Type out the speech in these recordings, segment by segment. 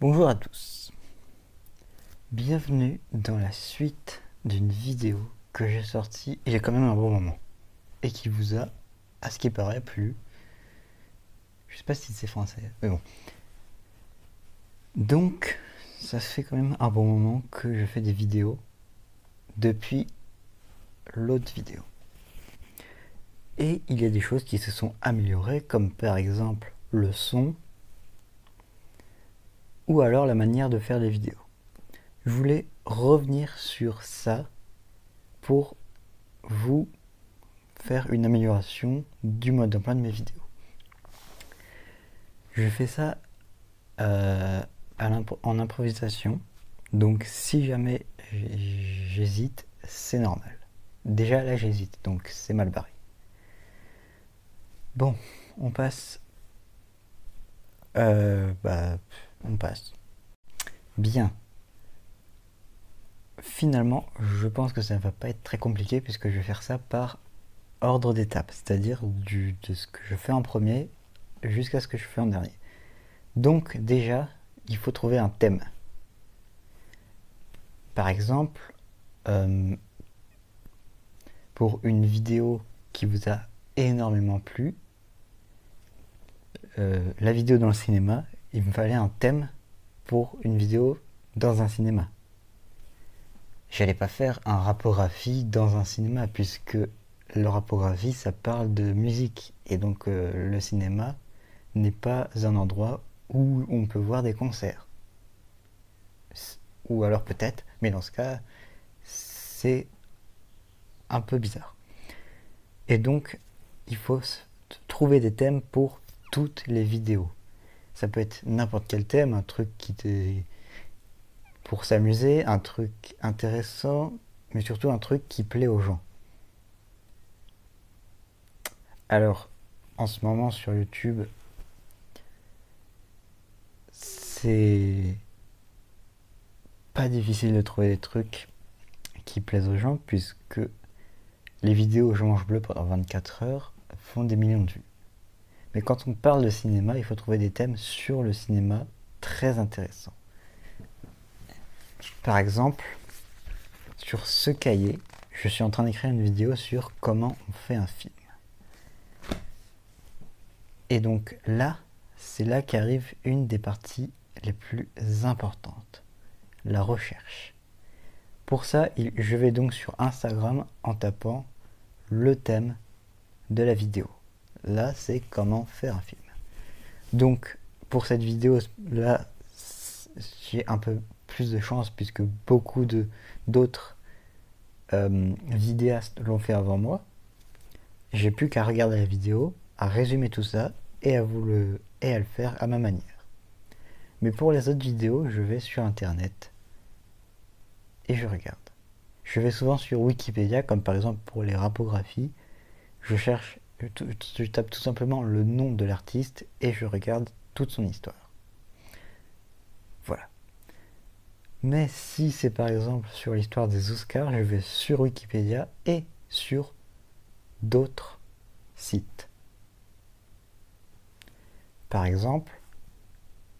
Bonjour à tous, bienvenue dans la suite d'une vidéo que j'ai sortie il y a quand même un bon moment et qui vous a, à ce qui paraît, plu. Je sais pas si c'est français, mais bon. Donc, ça fait quand même un bon moment que je fais des vidéos depuis l'autre vidéo. Et il y a des choses qui se sont améliorées, comme par exemple le son ou alors la manière de faire des vidéos. Je voulais revenir sur ça pour vous faire une amélioration du mode d'emploi de mes vidéos. Je fais ça en improvisation, donc si jamais j'hésite, c'est normal. Déjà là j'hésite, donc c'est mal barré. Bon, on passe. On passe. Bien. Finalement, je pense que ça ne va pas être très compliqué puisque je vais faire ça par ordre d'étape, c'est-à-dire de ce que je fais en premier jusqu'à ce que je fais en dernier. Donc déjà, il faut trouver un thème. Par exemple, pour une vidéo qui vous a énormément plu, la vidéo dans le cinéma, il me fallait un thème pour une vidéo dans un cinéma. J'allais pas faire un rappographie dans un cinéma puisque le rappographie ça parle de musique et donc le cinéma n'est pas un endroit où on peut voir des concerts. Ou alors peut-être, mais dans ce cas c'est un peu bizarre. Et donc il faut trouver des thèmes pour toutes les vidéos. Ça peut être n'importe quel thème, un truc qui te pour s'amuser, un truc intéressant, mais surtout un truc qui plaît aux gens. Alors, en ce moment sur YouTube, c'est pas difficile de trouver des trucs qui plaisent aux gens puisque les vidéos Je mange bleu pendant 24 heures font des millions de vues. Mais quand on parle de cinéma, il faut trouver des thèmes sur le cinéma très intéressants. Par exemple, sur ce cahier, je suis en train d'écrire une vidéo sur comment on fait un film. Et donc là, c'est là qu'arrive une des parties les plus importantes, la recherche. Pour ça, je vais donc sur Instagram en tapant le thème de la vidéo. Là, c'est comment faire un film. Donc, pour cette vidéo, là, j'ai un peu plus de chance puisque beaucoup d'autres vidéastes l'ont fait avant moi. J'ai plus qu'à regarder la vidéo, à résumer tout ça et à le faire à ma manière. Mais pour les autres vidéos, je vais sur internet et je regarde. Je vais souvent sur Wikipédia, comme par exemple pour les rapographies. Je tape tout simplement le nom de l'artiste et je regarde toute son histoire. Voilà. Mais si c'est par exemple sur l'histoire des Oscars, je vais sur Wikipédia et sur d'autres sites. Par exemple,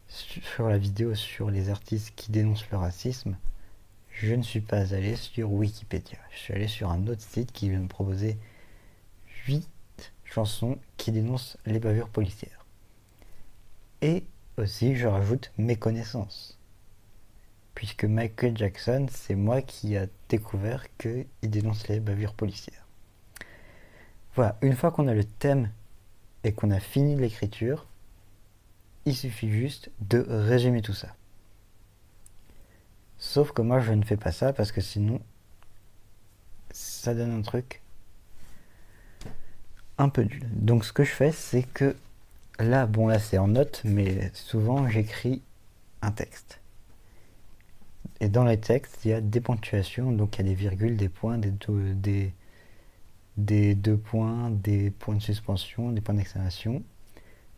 sur la vidéo sur les artistes qui dénoncent le racisme, je ne suis pas allé sur Wikipédia. Je suis allé sur un autre site qui vient me proposer 8 chansons qui dénoncent les bavures policières. Et aussi, je rajoute mes connaissances. Puisque Michael Jackson, c'est moi qui a découvert qu'il dénonce les bavures policières. Voilà, une fois qu'on a le thème et qu'on a fini l'écriture, il suffit juste de résumer tout ça. Sauf que moi je ne fais pas ça parce que sinon ça donne un truc un peu nul. Donc ce que je fais c'est que là c'est en notes mais souvent j'écris un texte. Et dans les textes il y a des ponctuations, donc il y a des virgules, des points, des deux points, des points de suspension, des points d'exclamation,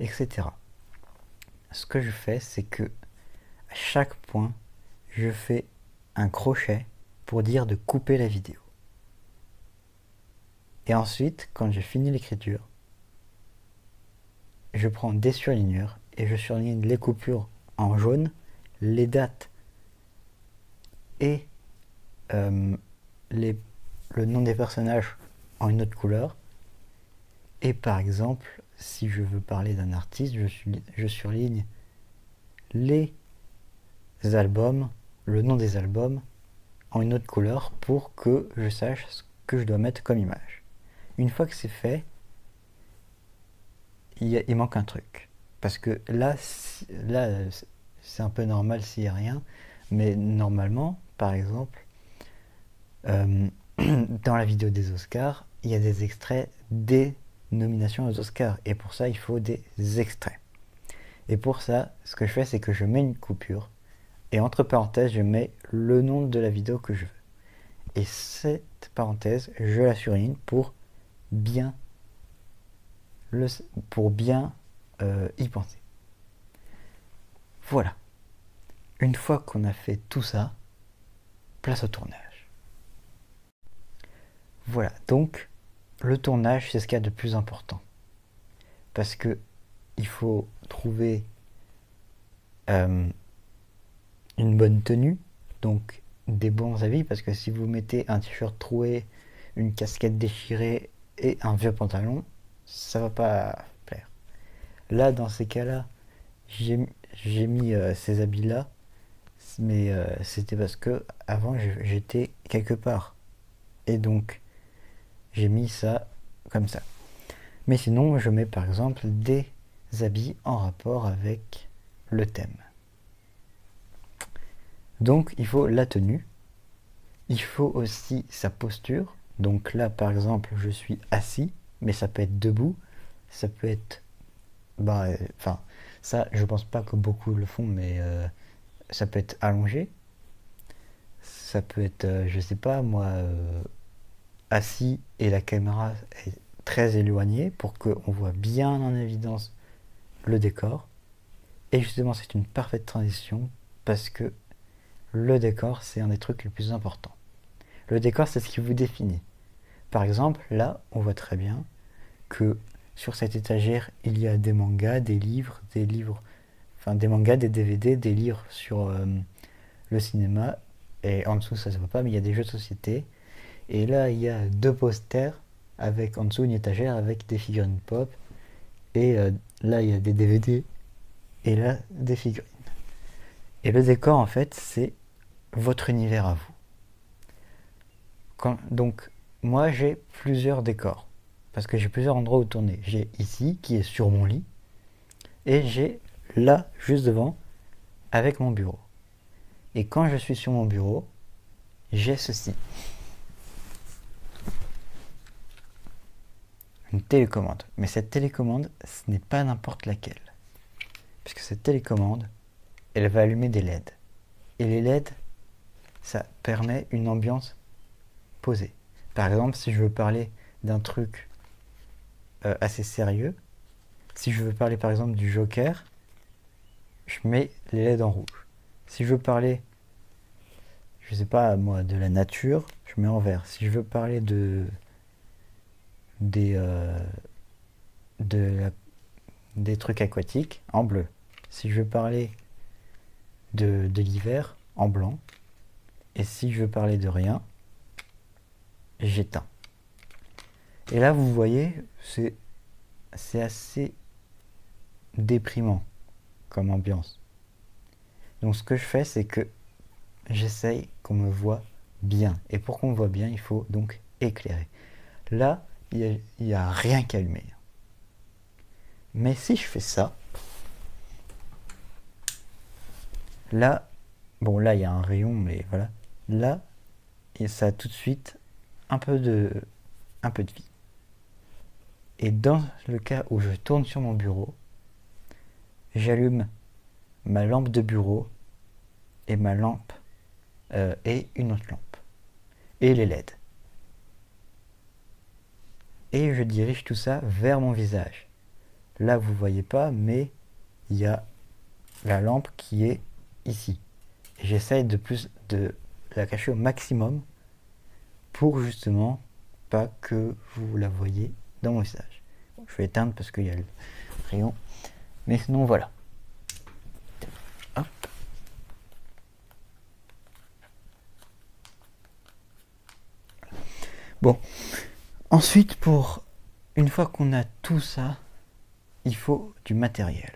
etc. Ce que je fais c'est que à chaque point je fais un crochet pour dire de couper la vidéo. Et ensuite, quand j'ai fini l'écriture, je prends des surligneurs et je surligne les coupures en jaune, les dates et le nom des personnages en une autre couleur. Et par exemple, si je veux parler d'un artiste, je surligne les albums, le nom des albums en une autre couleur pour que je sache ce que je dois mettre comme image. Une fois que c'est fait, il manque un truc. Parce que là c'est un peu normal s'il n'y a rien, mais normalement, par exemple, dans la vidéo des Oscars, il y a des extraits des nominations aux Oscars, et pour ça, il faut des extraits. Et pour ça, ce que je fais, c'est que je mets une coupure, et entre parenthèses, je mets le nom de la vidéo que je veux. Et cette parenthèse, je la surligne pour bien y penser. Voilà. Une fois qu'on a fait tout ça, place au tournage. Voilà, donc le tournage, c'est ce qu'il y a de plus important. Parce que il faut trouver une bonne tenue, donc des bons habits, parce que si vous mettez un t-shirt troué, une casquette déchirée et un vieux pantalon, ça va pas plaire. Là, dans ces cas-là, j'ai mis ces habits-là, mais c'était parce que avant j'étais quelque part. Et donc, j'ai mis ça comme ça. Mais sinon, je mets par exemple des habits en rapport avec le thème. Donc, il faut la tenue. Il faut aussi sa posture. Donc là, par exemple, je suis assis, mais ça peut être debout. Ça peut être... ça, je pense pas que beaucoup le font, mais ça peut être allongé. Ça peut être, je sais pas, moi, assis et la caméra est très éloignée pour qu'on voit bien en évidence le décor. Et justement, c'est une parfaite transition parce que le décor, c'est un des trucs les plus importants. Le décor, c'est ce qui vous définit. Par exemple, là, on voit très bien que sur cette étagère, il y a des mangas, des mangas, des DVD, des livres sur le cinéma. Et en dessous, ça se voit pas, mais il y a des jeux de société. Et là, il y a deux posters avec en dessous une étagère avec des figurines pop. Et là, il y a des DVD. Et là, des figurines. Et le décor, en fait, c'est votre univers à vous. Donc, moi, j'ai plusieurs décors. Parce que j'ai plusieurs endroits où tourner. J'ai ici, qui est sur mon lit. Et j'ai là, juste devant, avec mon bureau. Et quand je suis sur mon bureau, j'ai ceci. Une télécommande. Mais cette télécommande, ce n'est pas n'importe laquelle. Puisque cette télécommande, elle va allumer des LED. Et les LED, ça permet une ambiance posée. Par exemple, si je veux parler d'un truc assez sérieux, si je veux parler par exemple du Joker, je mets les LED en rouge. Si je veux parler, je sais pas moi, de la nature, je mets en vert. Si je veux parler des trucs aquatiques, en bleu. Si je veux parler de l'hiver, en blanc. Et si je veux parler de rien, j'éteins. Et là, vous voyez, c'est assez déprimant comme ambiance. Donc ce que je fais, c'est que j'essaye qu'on me voit bien. Et pour qu'on me voit bien, il faut donc éclairer. Là, il n'y a rien qu'à allumer. Mais si je fais ça, là, bon là il y a un rayon, mais voilà. Là, et ça a tout de suite un peu de vie. Et dans le cas où je tourne sur mon bureau, j'allume ma lampe de bureau et ma lampe et une autre lampe. Et les LED. Et je dirige tout ça vers mon visage. Là, vous ne voyez pas, mais il y a la lampe qui est ici. J'essaye de la cacher au maximum pour justement pas que vous la voyez dans mon visage. Bon, je vais éteindre parce qu'il y a le rayon. Mais sinon, voilà. Hop. Bon, ensuite, une fois qu'on a tout ça, il faut du matériel.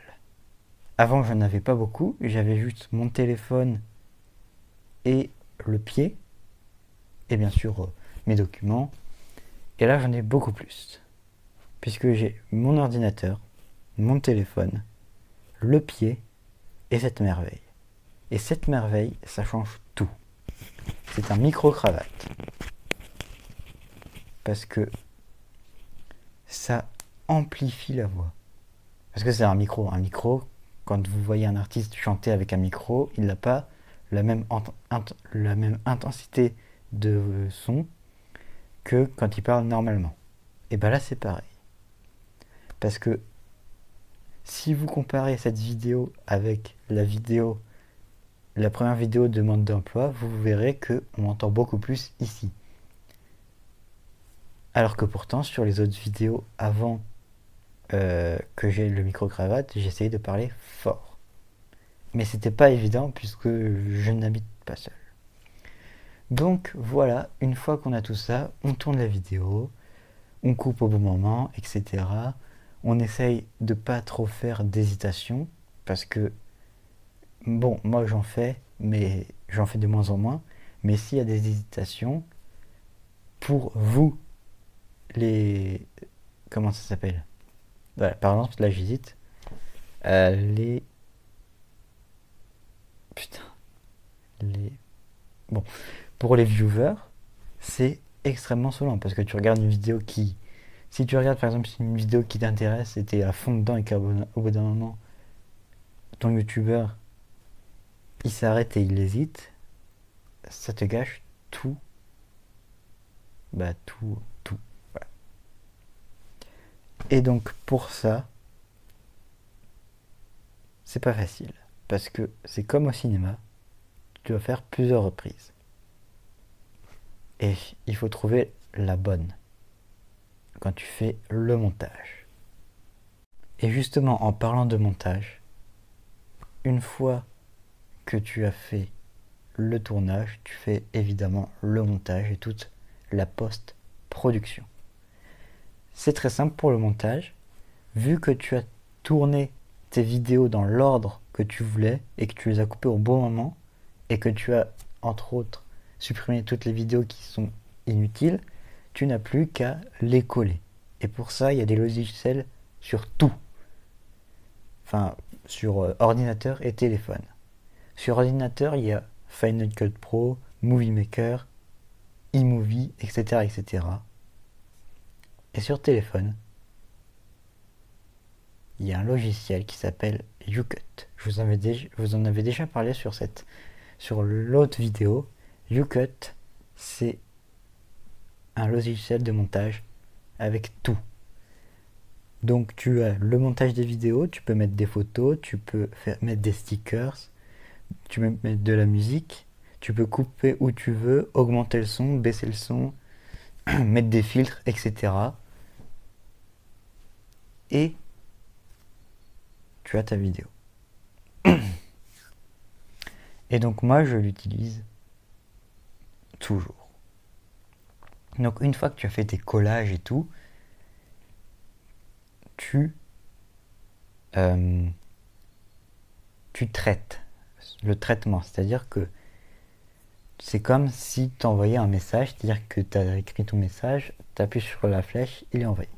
Avant, j'en avais pas beaucoup, j'avais juste mon téléphone et le pied, et bien sûr mes documents. Et là, j'en ai beaucoup plus, puisque j'ai mon ordinateur, mon téléphone, le pied et cette merveille. Et cette merveille, ça change tout. C'est un micro-cravate. Parce que ça amplifie la voix. Parce que c'est un micro. Un micro, quand vous voyez un artiste chanter avec un micro, il n'a pas la même intensité de son que quand il parle normalement. Et bien là, c'est pareil. Parce que si vous comparez cette vidéo avec la première vidéo de demande d'emploi, vous verrez qu'on entend beaucoup plus ici. Alors que pourtant, sur les autres vidéos avant que j'ai le micro-cravate, j'essayais de parler fort. Mais c'était pas évident puisque je n'habite pas seul. Donc voilà, une fois qu'on a tout ça, on tourne la vidéo, on coupe au bon moment, etc. On essaye de pas trop faire d'hésitation parce que, bon, moi j'en fais, mais j'en fais de moins en moins. Mais s'il y a des hésitations, pour vous, comment ça s'appelle? Voilà, par exemple, là j'hésite. Putain. Bon. Pour les viewers, c'est extrêmement saoulant parce que tu regardes une vidéo qui. Si tu regardes par exemple une vidéo qui t'intéresse et t'es à fond dedans et qu'au bout d'un moment, ton youtubeur il s'arrête et il hésite, ça te gâche tout. Bah, tout. Voilà. Et donc, pour ça, c'est pas facile. Parce que c'est comme au cinéma, tu dois faire plusieurs reprises. Et il faut trouver la bonne quand tu fais le montage. Et justement, en parlant de montage, une fois que tu as fait le tournage, tu fais évidemment le montage et toute la post-production. C'est très simple pour le montage, vu que tu as tourné tes vidéos dans l'ordre que tu voulais et que tu les as coupées au bon moment et que tu as entre autres supprimé toutes les vidéos qui sont inutiles, tu n'as plus qu'à les coller. Et pour ça, il y a des logiciels sur tout. Enfin, sur ordinateur et téléphone. Sur ordinateur, il y a Final Cut Pro, Movie Maker, iMovie, etc., etc. Et sur téléphone, il y a un logiciel qui s'appelle YouCut. Je vous en avais déjà parlé sur l'autre vidéo. YouCut, c'est un logiciel de montage avec tout. Donc tu as le montage des vidéos, tu peux mettre des photos, tu peux mettre des stickers, tu peux mettre de la musique, tu peux couper où tu veux, augmenter le son, baisser le son, mettre des filtres, etc. Et tu as ta vidéo. Et donc moi je l'utilise toujours. Donc une fois que tu as fait tes collages et tout, tu traites le traitement. C'est-à-dire que c'est comme si tu envoyais un message, c'est-à-dire que tu as écrit ton message, tu appuies sur la flèche, il est envoyé.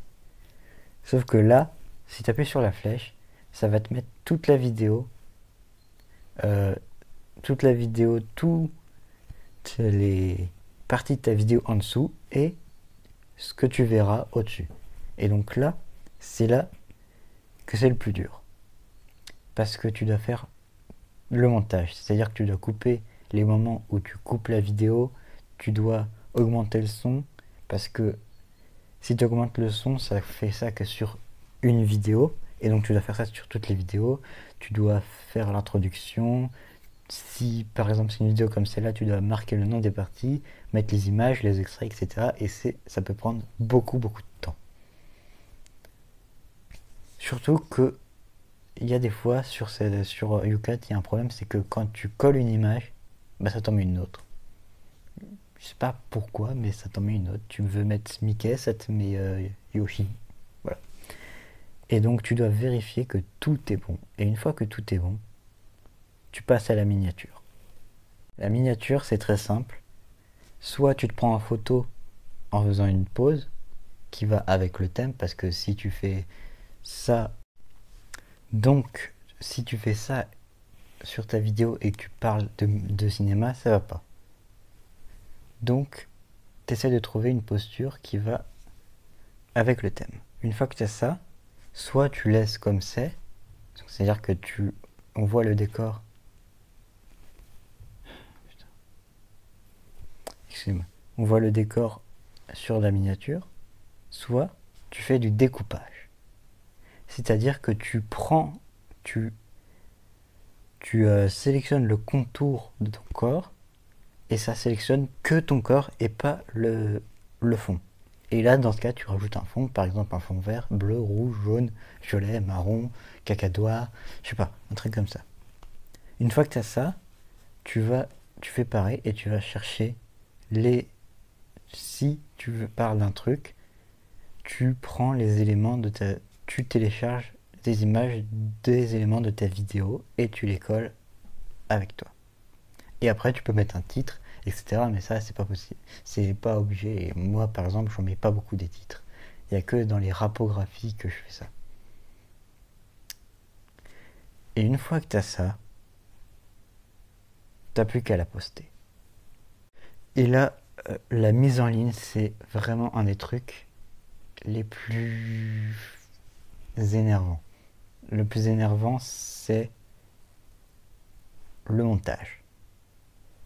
Sauf que là, si tu appuies sur la flèche, ça va te mettre toute la vidéo, toutes les parties de ta vidéo en dessous et ce que tu verras au-dessus. Et donc là, c'est là que c'est le plus dur. Parce que tu dois faire le montage. C'est-à-dire que tu dois couper les moments où tu coupes la vidéo, tu dois augmenter le son, parce que si tu augmentes le son, ça fait ça que sur une vidéo, et donc tu dois faire ça sur toutes les vidéos. Tu dois faire l'introduction. Si par exemple c'est une vidéo comme celle-là, tu dois marquer le nom des parties, mettre les images, les extraits, etc. Et ça peut prendre beaucoup de temps. Surtout que il y a des fois sur YouCut, il y a un problème, c'est que quand tu colles une image, bah ça tombe une autre. Je sais pas pourquoi, mais ça t'en met une autre. Tu veux mettre Mickey, ça te met Yoshi. Voilà. Et donc tu dois vérifier que tout est bon. Et une fois que tout est bon, tu passes à la miniature. La miniature, c'est très simple. Soit tu te prends en photo en faisant une pause qui va avec le thème, parce que si tu fais ça, donc si tu fais ça sur ta vidéo et que tu parles de cinéma, ça va pas. Donc, tu essaies de trouver une posture qui va avec le thème. Une fois que tu as ça, soit tu laisses comme c'est-à-dire que on voit le décor. Excuse-moi. On voit le décor sur la miniature, soit tu fais du découpage. C'est-à-dire que tu sélectionnes le contour de ton corps et ça sélectionne que ton corps et pas le fond. Et là, dans ce cas, tu rajoutes un fond, par exemple un fond vert, bleu, rouge, jaune, violet, marron, cacadois, je sais pas, un truc comme ça. Une fois que tu as ça, tu fais pareil et tu vas chercher si tu parles d'un truc, tu prends les éléments tu télécharges des images des éléments de ta vidéo et tu les colles avec toi. Et après, tu peux mettre un titre, etc. Mais ça, c'est pas possible. C'est pas obligé. Et moi, par exemple, j'en mets pas beaucoup des titres. Il n'y a que dans les rapographies que je fais ça. Et une fois que tu as ça, t'as plus qu'à la poster. Et là, la mise en ligne, c'est vraiment un des trucs les plus énervants. Le plus énervant, c'est le montage.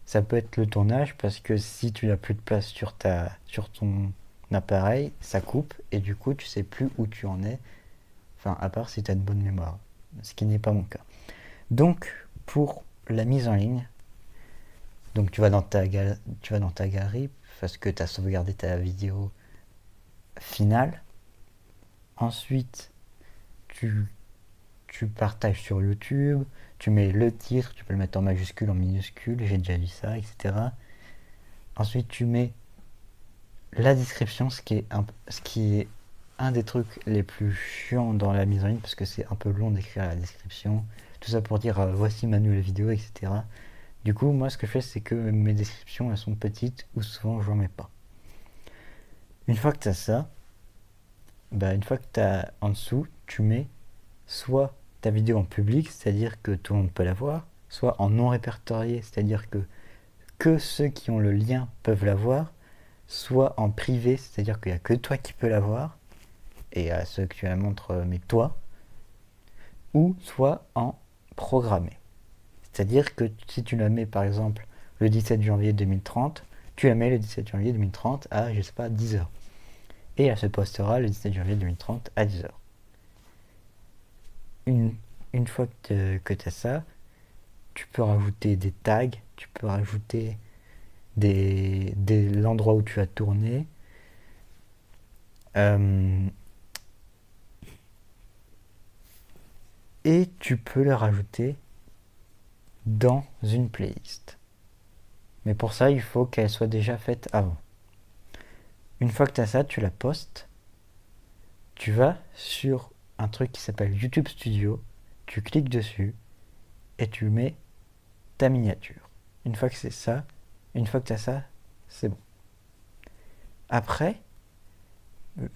Ça peut être le tournage parce que si tu n'as plus de place sur ton appareil, ça coupe et du coup tu sais plus où tu en es. Enfin, à part si tu as de bonne mémoire, ce qui n'est pas mon cas. Donc, pour la mise en ligne, donc tu vas dans ta galerie parce que tu as sauvegardé ta vidéo finale. Ensuite, tu partages sur YouTube, tu mets le titre, tu peux le mettre en majuscule, en minuscule, j'ai déjà vu ça, etc. Ensuite, tu mets la description, ce qui est un des trucs les plus chiants dans la mise en ligne, parce que c'est un peu long d'écrire la description. Tout ça pour dire voici ma nouvelle vidéo, etc. Du coup, moi, ce que je fais, c'est que mes descriptions, elles sont petites, ou souvent, je n'en mets pas. Une fois que tu as ça, une fois que tu as en dessous, tu mets soit ta vidéo en public, c'est-à-dire que tout le monde peut la voir, soit en non répertorié, c'est-à-dire que ceux qui ont le lien peuvent la voir, soit en privé, c'est-à-dire qu'il n'y a que toi qui peux la voir, et à ceux que tu la montres, mais toi, ou soit en programmé. C'est-à-dire que si tu la mets par exemple le 17 janvier 2030, tu la mets le 17 janvier 2030 à, je sais pas, 10h. Et elle se postera le 17 janvier 2030 à 10h. Une fois que tu as ça, tu peux rajouter des tags, tu peux rajouter l'endroit où tu as tourné. Et tu peux le rajouter dans une playlist. Mais pour ça, il faut qu'elle soit déjà faite avant. Une fois que tu as ça, tu la postes. Tu vas sur un truc qui s'appelle YouTube Studio. Tu cliques dessus et tu mets ta miniature. Une fois que c'est ça, une fois que tu as ça, c'est bon. Après,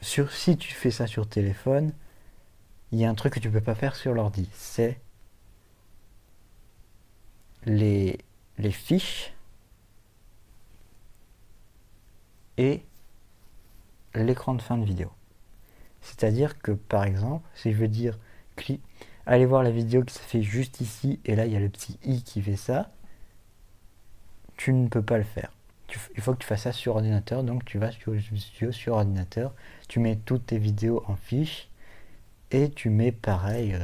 si tu fais ça sur téléphone, il y a un truc que tu peux pas faire sur l'ordi. C'est les fiches et l'écran de fin de vidéo. C'est-à-dire que par exemple, si je veux dire allez voir la vidéo qui se fait juste ici et là il y a le petit i qui fait ça, tu ne peux pas le faire. Il faut que tu fasses ça sur ordinateur, donc tu vas sur YouTube Studio sur ordinateur, tu mets toutes tes vidéos en fiches et tu mets pareil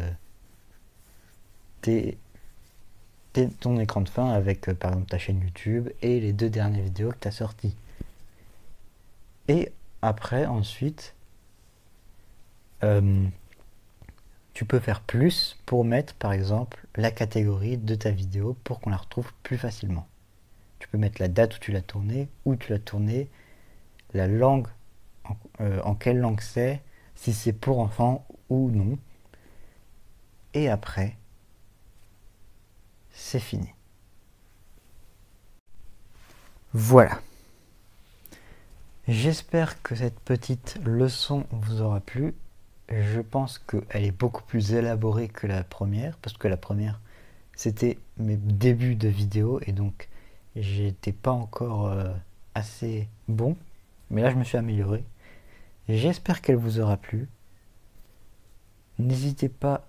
ton écran de fin avec par exemple ta chaîne YouTube et les 2 dernières vidéos que tu as sorties. Et après, ensuite, tu peux faire plus pour mettre par exemple la catégorie de ta vidéo pour qu'on la retrouve plus facilement. Tu peux mettre la date où tu l'as tourné, la langue, en quelle langue c'est, si c'est pour enfants ou non. Et après, c'est fini. Voilà. J'espère que cette petite leçon vous aura plu. Je pense qu'elle est beaucoup plus élaborée que la première, parce que la première, c'était mes débuts de vidéo, et donc j'étais pas encore assez bon. Mais là, je me suis amélioré. J'espère qu'elle vous aura plu. N'hésitez pas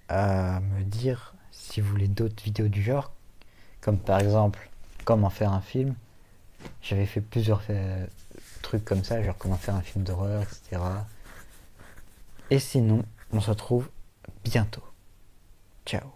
à me dire si vous voulez d'autres vidéos du genre, comme par exemple comment faire un film. J'avais fait plusieurs trucs comme ça, genre comment faire un film d'horreur, etc. Et sinon, on se retrouve bientôt. Ciao.